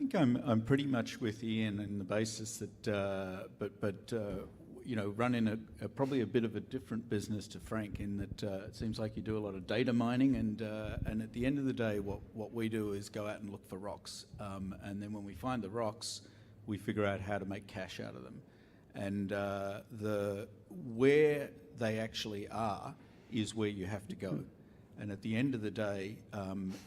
think I'm pretty much with Ian in the basis that, running probably a bit of a different business to Frank in that it seems like you do a lot of data mining, and at the end of the day, what we do is go out and look for rocks, and then when we find the rocks, we figure out how to make cash out of them, and where they actually are is where you have to go, and at the end of the day,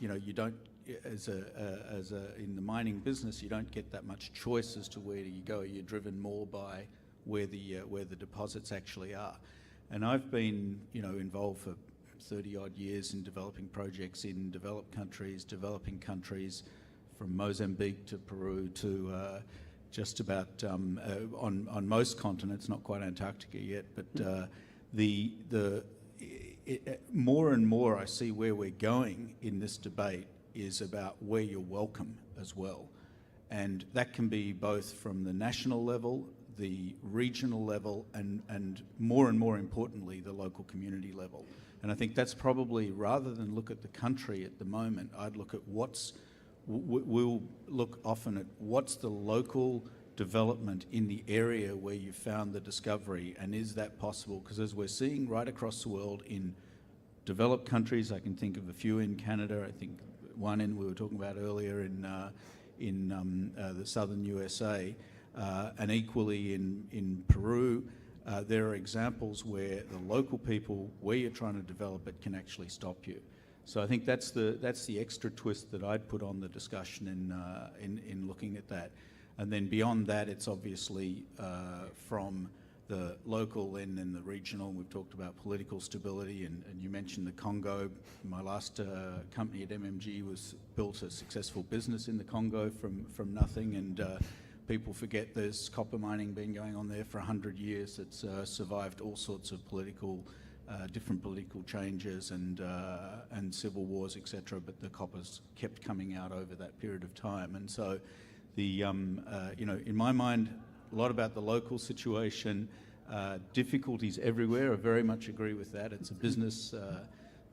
you don't. In the mining business, you don't get that much choice as to where you go. You're driven more by where the deposits actually are. And I've been involved for 30 odd years in developing projects in developing countries, from Mozambique to Peru to just about on most continents, not quite Antarctica yet, but more and more I see where we're going in this debate is about where you're welcome as well. And that can be both from the national level, the regional level, and more importantly, the local community level. And I think that's probably, rather than look at the country at the moment, I'd look at we'll look often at what's the local development in the area where you found the discovery, and is that possible? Because as we're seeing right across the world in developed countries, I can think of a few in Canada, I think one we were talking about earlier in the southern USA, and equally in Peru, there are examples where the local people, where you're trying to develop it, can actually stop you. So I think that's the extra twist that I'd put on the discussion in looking at that. And then beyond that, it's obviously from the local and then the regional. We've talked about political stability, and you mentioned the Congo. My last company at MMG built a successful business in the Congo from nothing, and people forget there's copper mining been going on there for 100 years. It's survived all sorts of different political changes and civil wars, etc. But the copper's kept coming out over that period of time, and so in my mind, a lot about the local situation, difficulties everywhere. I very much agree with that. It's a business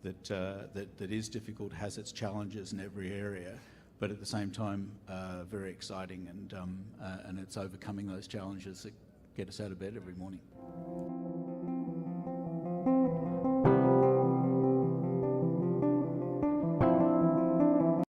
that is difficult, has its challenges in every area, but at the same time, very exciting, and it's overcoming those challenges that get us out of bed every morning.